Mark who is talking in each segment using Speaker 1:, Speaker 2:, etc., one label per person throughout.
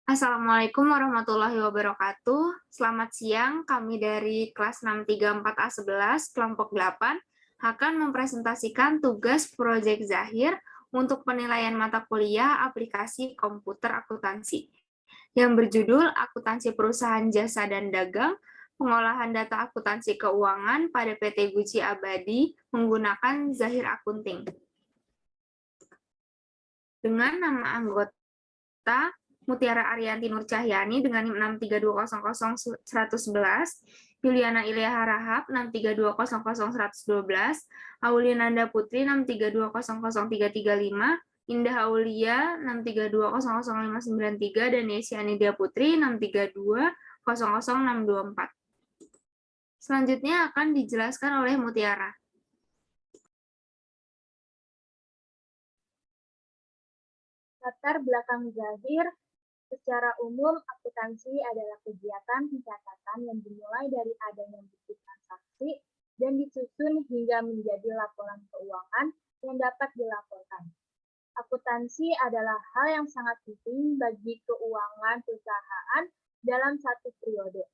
Speaker 1: Assalamualaikum warahmatullahi wabarakatuh. Selamat siang, kami dari kelas 634A11, kelompok 8, akan mempresentasikan tugas proyek Zahir untuk penilaian mata kuliah aplikasi komputer akuntansi, yang berjudul Akuntansi Perusahaan Jasa dan Dagang, pengolahan data akuntansi keuangan pada PT Guci Abadi menggunakan Zahir Akunting. Dengan nama anggota Mutiara Arianti Nur Cahyani dengan NIM 632000111, Yuliana Ilya Harahap 632001112, Auliananda Putri 632000335, Indah Aulia 632000593, dan Yesia Nidia Putri 632000624. Selanjutnya akan dijelaskan oleh Mutiara.
Speaker 2: Latar belakang Zahir. Secara umum, akuntansi adalah kegiatan pencatatan yang dimulai dari adanya bukti transaksi dan disusun hingga menjadi laporan keuangan yang dapat dilaporkan. Akuntansi adalah hal yang sangat penting bagi keuangan perusahaan dalam satu periode.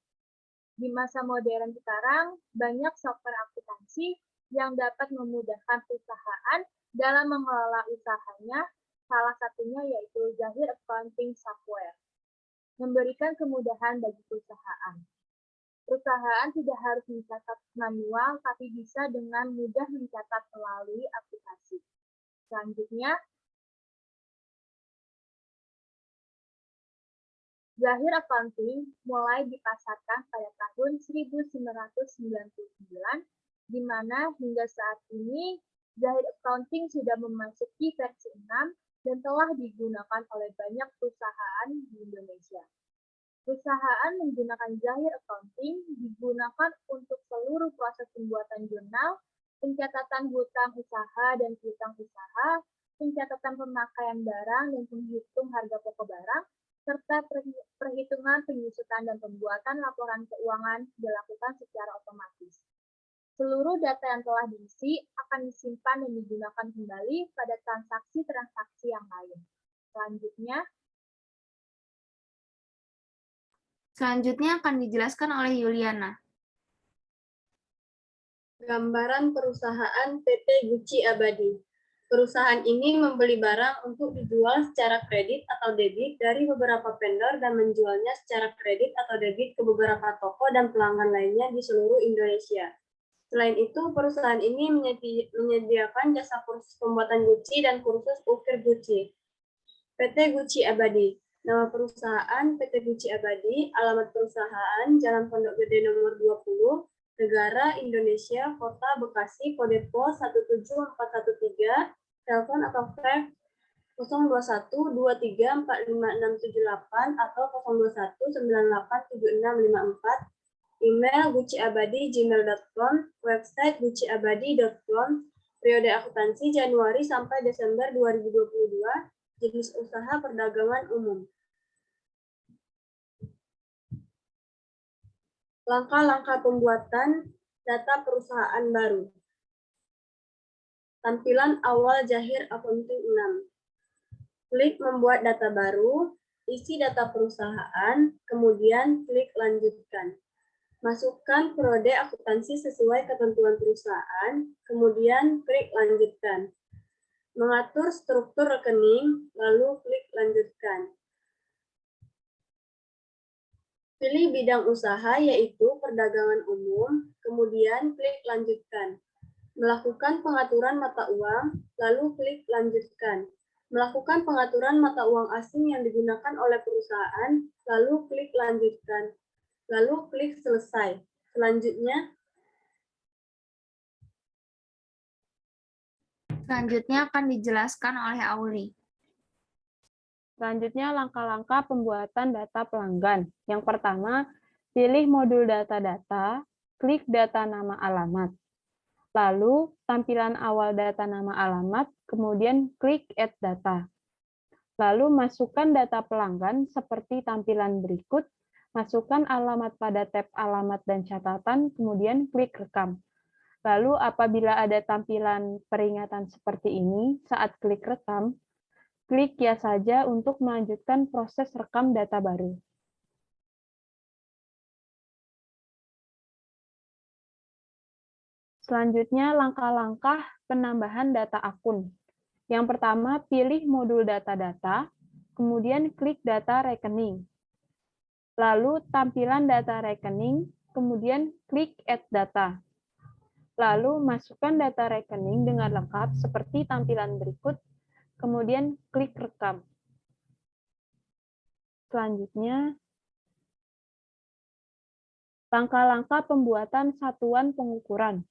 Speaker 2: Di masa modern sekarang, banyak software akuntansi yang dapat memudahkan perusahaan dalam mengelola usahanya. Salah satunya yaitu Zahir Accounting Software, memberikan kemudahan bagi perusahaan. Perusahaan tidak harus mencatat manual, tapi bisa dengan mudah mencatat melalui aplikasi. Selanjutnya, Zahir Accounting mulai dipasarkan pada tahun 1999, di mana hingga saat ini Zahir Accounting sudah memasuki versi 6 dan telah digunakan oleh banyak perusahaan di Indonesia. Perusahaan menggunakan Zahir Accounting digunakan untuk seluruh proses pembuatan jurnal, pencatatan hutang usaha dan piutang usaha, pencatatan pemakaian barang dan penghitung harga pokok barang, serta perhitungan penyusutan dan pembuatan laporan keuangan dilakukan secara otomatis. Seluruh data yang telah diisi akan disimpan dan digunakan kembali pada transaksi-transaksi yang lain.
Speaker 1: Selanjutnya akan dijelaskan oleh Yuliana.
Speaker 3: Gambaran perusahaan PT Guci Abadi. Perusahaan ini membeli barang untuk dijual secara kredit atau debit dari beberapa vendor dan menjualnya secara kredit atau debit ke beberapa toko dan pelanggan lainnya di seluruh Indonesia. Selain itu, perusahaan ini menyediakan jasa kursus pembuatan guci dan kursus ukir guci. PT Guci Abadi. Nama perusahaan PT Guci Abadi, alamat perusahaan Jalan Pondok Gede nomor 20, Negara Indonesia, Kota Bekasi, kode pos 17413, telepon atau fax 02123456678 atau 021987654, email guciabadi@gmail.com, website guciabadi.com, periode akuntansi Januari sampai Desember 2022, jenis usaha perdagangan umum. Langkah-langkah pembuatan data perusahaan baru. Tampilan awal Zahir Accounting 6. Klik membuat data baru, isi data perusahaan, kemudian klik lanjutkan. Masukkan periode akuntansi sesuai ketentuan perusahaan, kemudian klik lanjutkan. Mengatur struktur rekening, lalu klik lanjutkan. Pilih bidang usaha yaitu perdagangan umum, kemudian klik lanjutkan. Melakukan pengaturan mata uang, lalu klik lanjutkan. Melakukan pengaturan mata uang asing yang digunakan oleh perusahaan, lalu klik lanjutkan. Lalu klik selesai.
Speaker 1: Selanjutnya akan dijelaskan oleh Auli.
Speaker 4: Selanjutnya, langkah-langkah pembuatan data pelanggan. Yang pertama, pilih modul data-data, klik data nama alamat. Lalu, tampilan awal data nama alamat, kemudian klik Add Data. Lalu, masukkan data pelanggan seperti tampilan berikut, masukkan alamat pada tab alamat dan catatan, kemudian klik rekam. Lalu, apabila ada tampilan peringatan seperti ini, saat klik rekam, klik ya saja untuk melanjutkan proses rekam data baru. Selanjutnya, langkah-langkah penambahan data akun. Yang pertama, pilih modul data-data, kemudian klik data rekening. Lalu tampilan data rekening, kemudian klik Add Data. Lalu masukkan data rekening dengan lengkap seperti tampilan berikut, kemudian klik rekam. Selanjutnya, langkah-langkah pembuatan satuan pengukuran.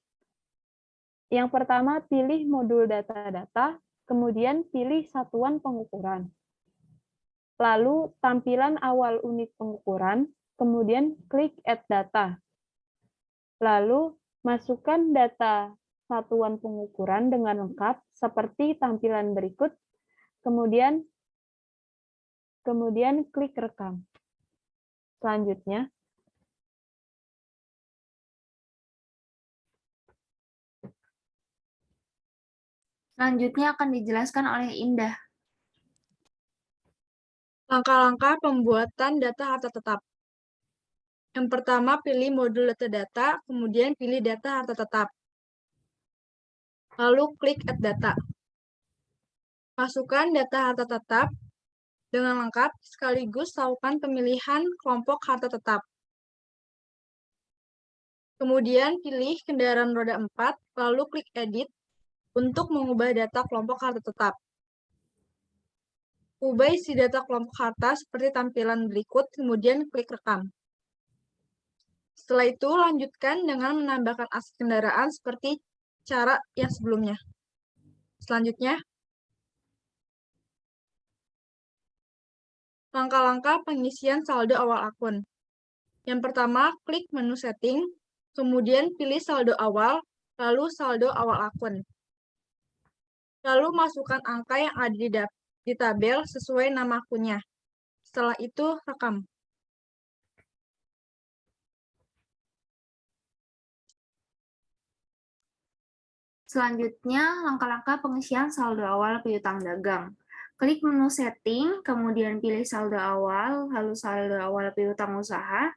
Speaker 4: Yang pertama, pilih modul data-data, kemudian pilih satuan pengukuran. Lalu, tampilan awal unit pengukuran, kemudian klik Add Data. Lalu, masukkan data satuan pengukuran dengan lengkap seperti tampilan berikut, kemudian klik rekam. Selanjutnya,
Speaker 1: akan dijelaskan oleh Indah.
Speaker 2: Langkah-langkah pembuatan data harta tetap. Yang pertama, pilih modul data-data, kemudian pilih data harta tetap. Lalu klik Add Data. Masukkan data harta tetap dengan lengkap, sekaligus lakukan pemilihan kelompok harta tetap. Kemudian pilih kendaraan roda 4, lalu klik Edit untuk mengubah data kelompok harta tetap. Ubah isi data kelompok harta seperti tampilan berikut, kemudian klik rekam. Setelah itu, lanjutkan dengan menambahkan aset kendaraan seperti cara yang sebelumnya. Selanjutnya, langkah-langkah pengisian saldo awal akun. Yang pertama, klik menu setting, kemudian pilih saldo awal, lalu saldo awal akun. Lalu masukkan angka yang ada di tabel sesuai nama akunnya. Setelah itu, rekam.
Speaker 1: Selanjutnya, langkah-langkah pengisian saldo awal piutang dagang. Klik menu setting, kemudian pilih saldo awal, lalu saldo awal piutang usaha.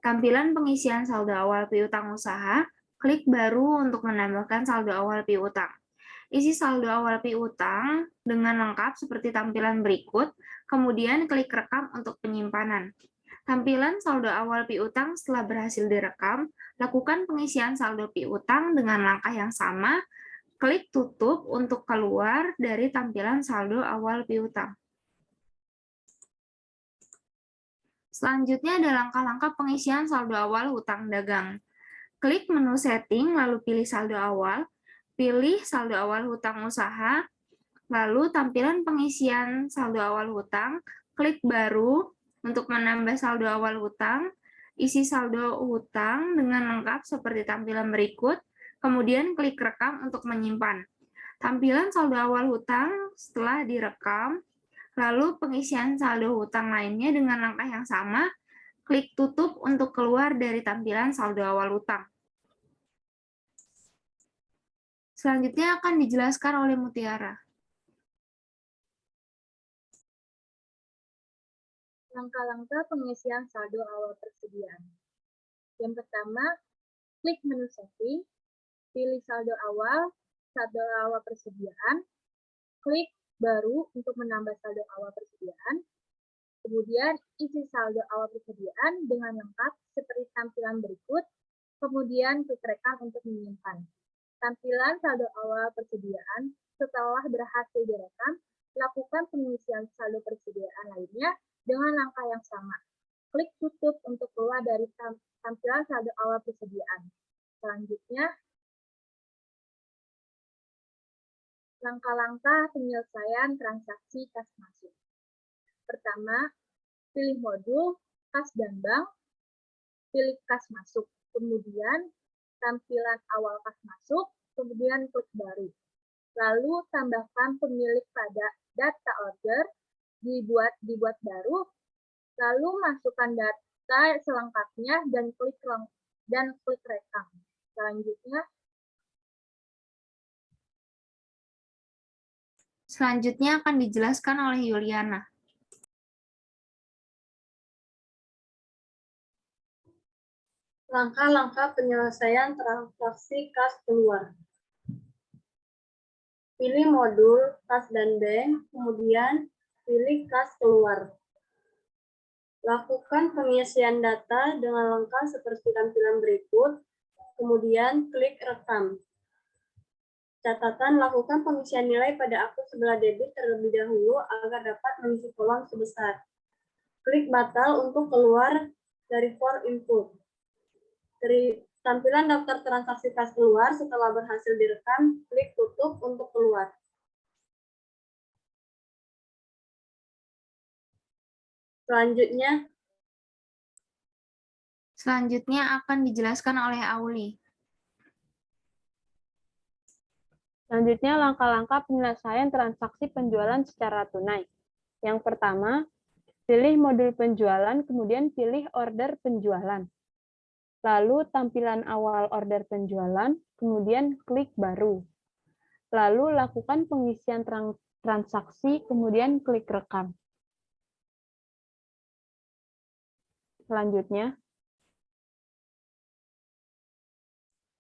Speaker 1: Tampilan pengisian saldo awal piutang usaha, klik baru untuk menambahkan saldo awal piutang. Isi saldo awal piutang dengan lengkap seperti tampilan berikut, kemudian klik rekam untuk penyimpanan. Tampilan saldo awal piutang setelah berhasil direkam, lakukan pengisian saldo piutang dengan langkah yang sama, klik tutup untuk keluar dari tampilan saldo awal piutang. Selanjutnya ada langkah-langkah pengisian saldo awal hutang dagang. Klik menu setting, lalu pilih saldo awal, pilih saldo awal hutang usaha, lalu tampilan pengisian saldo awal hutang, klik baru untuk menambah saldo awal hutang, isi saldo hutang dengan lengkap seperti tampilan berikut, kemudian klik rekam untuk menyimpan. Tampilan saldo awal hutang setelah direkam, lalu pengisian saldo hutang lainnya dengan langkah yang sama, klik tutup untuk keluar dari tampilan saldo awal hutang. Selanjutnya akan dijelaskan oleh Mutiara.
Speaker 2: Langkah-langkah pengisian saldo awal persediaan. Yang pertama, klik menu setting, pilih saldo awal persediaan, klik baru untuk menambah saldo awal persediaan, kemudian isi saldo awal persediaan dengan lengkap seperti tampilan berikut, kemudian klik rekam untuk menyimpan. Tampilan saldo awal persediaan setelah berhasil direkam, lakukan pengisian saldo persediaan lainnya dengan langkah yang sama. Klik tutup untuk keluar dari tampilan saldo awal persediaan. Selanjutnya, langkah-langkah penyelesaian transaksi kas masuk. Pertama, pilih modul kas dan bank, pilih kas masuk. Kemudian, tampilan awal kas masuk, kemudian klik baru. Lalu, tambahkan pemilik pada data order, dibuat baru, lalu masukkan data selengkapnya dan klik rekam. Selanjutnya,
Speaker 1: Selanjutnya akan dijelaskan oleh Yuliana.
Speaker 3: Langkah-langkah penyelesaian transaksi kas keluar. Pilih modul kas dan bank, kemudian pilih kas keluar. Lakukan pengisian data dengan lengkap seperti tampilan berikut, kemudian klik rekam. Catatan, lakukan pengisian nilai pada akun sebelah debit terlebih dahulu agar dapat mengisi kolom sebesar. Klik batal untuk keluar dari form input. Dari tampilan daftar transaksi kas keluar setelah berhasil direkam, klik tutup untuk keluar.
Speaker 1: Selanjutnya akan dijelaskan oleh Auli.
Speaker 4: Selanjutnya, langkah-langkah penyelesaian transaksi penjualan secara tunai. Yang pertama, pilih modul penjualan, kemudian pilih order penjualan. Lalu tampilan awal order penjualan, kemudian klik baru. Lalu lakukan pengisian transaksi, kemudian klik rekam.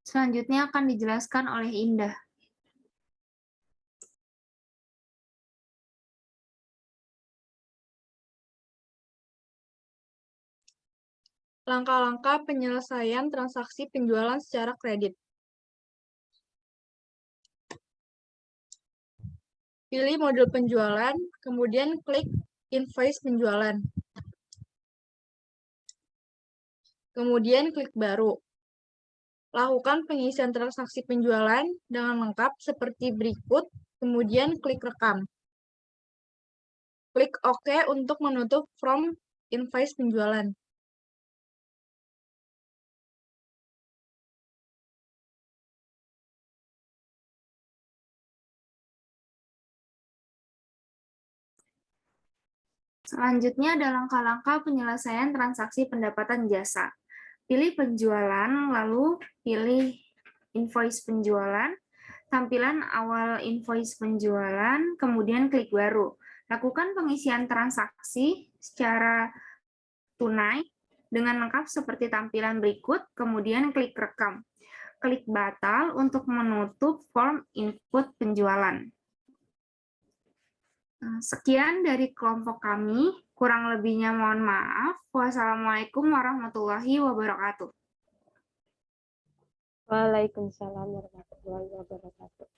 Speaker 1: Selanjutnya akan dijelaskan oleh Indah.
Speaker 5: Langkah-langkah penyelesaian transaksi penjualan secara kredit. Pilih modul penjualan, kemudian klik invoice penjualan. Kemudian klik baru. Lakukan pengisian transaksi penjualan dengan lengkap seperti berikut, kemudian klik rekam. Klik OK untuk menutup form invoice penjualan.
Speaker 1: Selanjutnya ada langkah-langkah penyelesaian transaksi pendapatan jasa. Pilih penjualan, lalu pilih invoice penjualan, tampilan awal invoice penjualan, kemudian klik baru. Lakukan pengisian transaksi secara tunai dengan lengkap seperti tampilan berikut, kemudian klik rekam. Klik batal untuk menutup form input penjualan. Sekian dari kelompok kami, kurang lebihnya mohon maaf. Wassalamualaikum warahmatullahi wabarakatuh.
Speaker 4: Waalaikumsalam warahmatullahi wabarakatuh.